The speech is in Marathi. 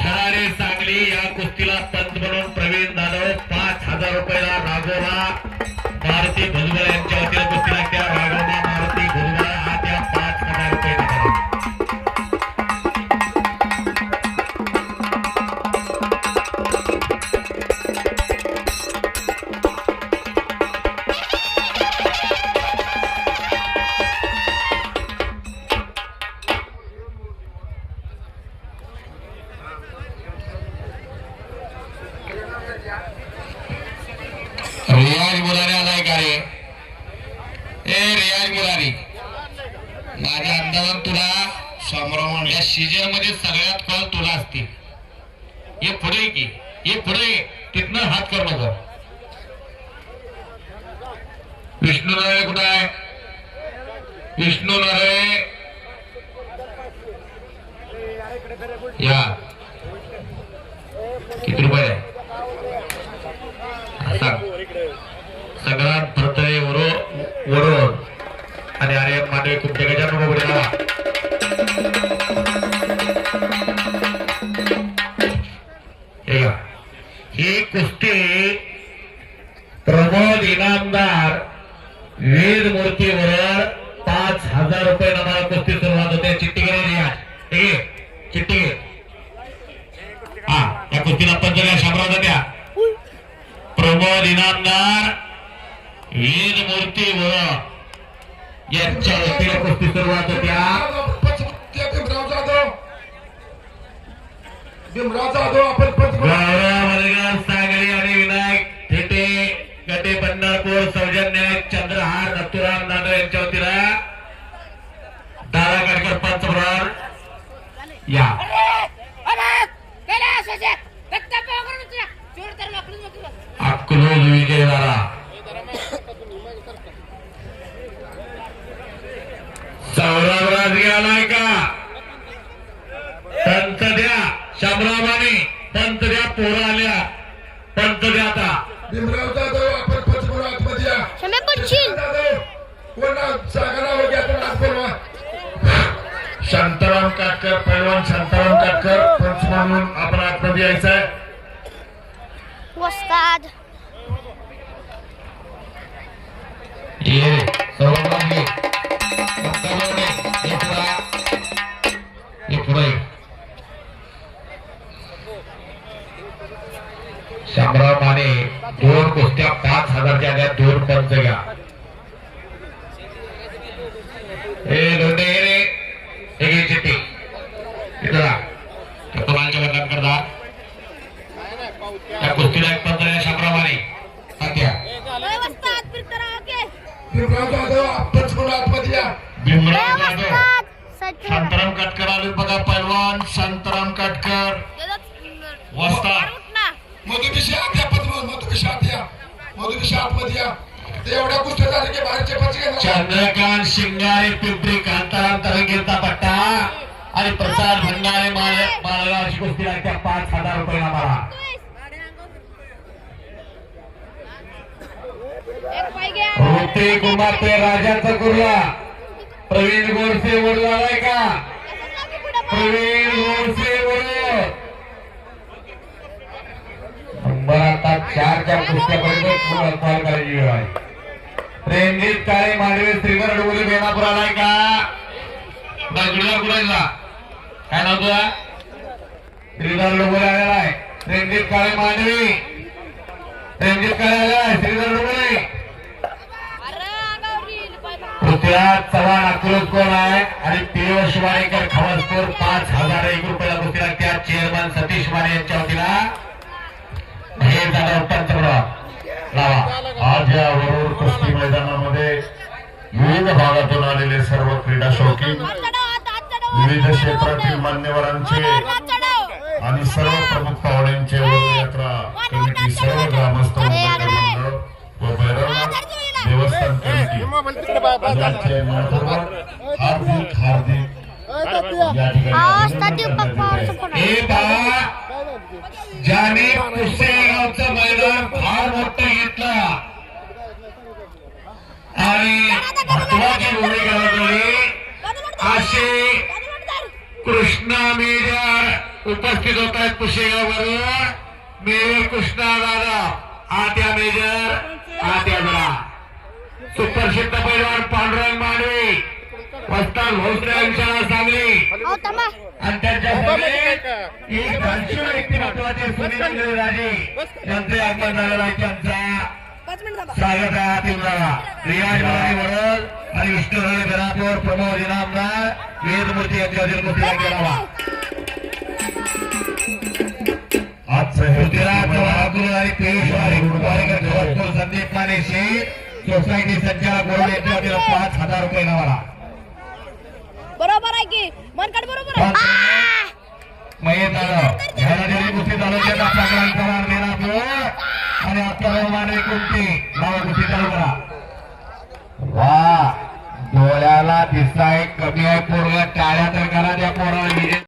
खराडे सांगली या कुस्तीला पंच म्हणून प्रवीण जाधव 5000 रुपयाला राघोबा मारुती भुजबळ यांच्या वतीने कुस्ती लागते राघोबा मारुती भुजबळ हा त्या 5000 रुपये देणार रियाज मुरारी आलाय का रे ए रियाज मुरारी माझ्या अंदाजान तुला समोर या सीजन मध्ये सगळ्यात कॉल तुला असतील हे पुढे की हे पुढे तिथनं हात करू नको विष्णू नारे कुठं आहे विष्णू नारे या किती रुपये आहे सगळ्यात भरतळे वरोड आणि आर्यन मांडवे खूप जगाच्या बोलला ही कुस्ती प्रमोद इनामदार वेद मूर्तीवर 5000 रुपये नामाला कुस्ती सुरुवात होते चिठ्ठी घे चिठ्ठी घे हा या कुस्तीला पंचल्या शामराव द्या प्रमोद इनामदार वेद मूर्ती व यांच्या वतीने कुस्ती सुरुवात होत्या सांगली आणि विनायक थेटे गटे पंढरपूर सौजन्य चंद्रहार नथुराम नांदो यांच्या वतीने दादा कडकर पंच बरोबर या अक्कलोज विजय झाला सौरभराज गेलाय का पंत द्या शामरामाने पंत द्या पोरं आल्या पंत द्या आता भीमराव जाधव आपण पंचमुळ आतमध्ये या शांताराम काटकर पैलवान शांताराम काटकर पंच म्हणून आपण आतमध्ये यायचं आहे वस्ताद ये शामराव माने 2 कुस्त्या 5000च्या द्या 2 पंच घ्या लोटे रे एक चिठ्ठी इथला तुम्हाला वर्णन करता या कुस्तीला एक पंच आहे शामराव माने सध्या भीमराव जाधव पंचमुळ आतमध्ये या भीमराव जाधव शांताराम काटकर आले बघा पैलवान शांताराम काटकर वाजता मधुभिषेक आत्या पद्म मधुभिषेक आतमध्ये या एवढ्या कुस्त्या झाल्या की बाहेरचे पंच चंद्रकांत शिंगारे पिंपरी कांताराम तरंगेचा पट्टा आणि प्रसाद भंडारे माळगावची कुस्ती लागते 5000 रुपये आम्हाला रोटे कुमार राजाचा कुर्ला प्रवीण गोडसे बोलला आहे का प्रवीण गोडसे बोल नंबर आता 4च्या कुस्त्यापर्यंत कॉल करायची वेळ आहे प्रेमजीत काळे मांडवे श्रीधर डोंगरे बेनापूर आलाय का दगडीवर कुणाला काय नाव तुझा श्रीधर डोंगरे आलेला आहे प्रेमजीत काळे मांडवे प्रेमजीत काळे आलेला आहे श्रीधर डोंगरे पृथ्वीराज चव्हाण अकलूज कोण आहे आणि पियुष वाडेकर खवसपूर 5001 रुपयाला कुस्ती लागते चेअरमन सतीश माने यांच्या वतीला हे जाधव पंच आज या वरुड कुस्ती मैदानामध्ये विविध भागातून आलेले सर्व क्रीडा शौकीन विविध क्षेत्रातील मान्यवरांचे आणि सर्व प्रमुख पाहुण्यांचे वरुड यात्रा कमिटी सर्व ग्रामस्थ व भैरवनाथ देवस्थान कमिटी हार्दिक ज्याने पुसेगावचं मैदान फार मोठं घेतलं आणि महत्वाची भूमिका बजावली असे कृष्णा मेजर उपस्थित होत आहेत पुशेगाववरून मेजर कृष्णा दादा आत्या मेजर आत्या जरा सुप्रसिद्ध पैलवान पांडुरंग मांडवे वस्ताद भोसले शाळा सांगली आणि त्यांच्या एक भाषण व्यक्ती महत्वाचे सुनील राजे यांचे आगमन झालेलं आहे. त्यांचा स्वागत आहे आतिलला रियाज मराठी वडोद आणि विष्णू राणे घरापूर प्रमोद इनामदार वेदमूर्ती यांच्या हजेर कुस्तीला केला. पृथ्वीराज चव्हाण आणि पियुष वारेकर खवसपूर संदीप माने शेख सोसायटी संचालक बोर्ड यांच्या वतीनं 5,000 रुपये नावाला. बरोबर आहे की मनकड बरोबर आहे. महेश जाधव ह्याला जरी कुस्ती चालू केला सगळ्यांचा मेनापूर आणि आता माने कुस्ती नाव कुस्ती चालू करा. वा डोळ्याला दिसाय कमी आहे पोरग टाळ्या तर करा त्या पोराला.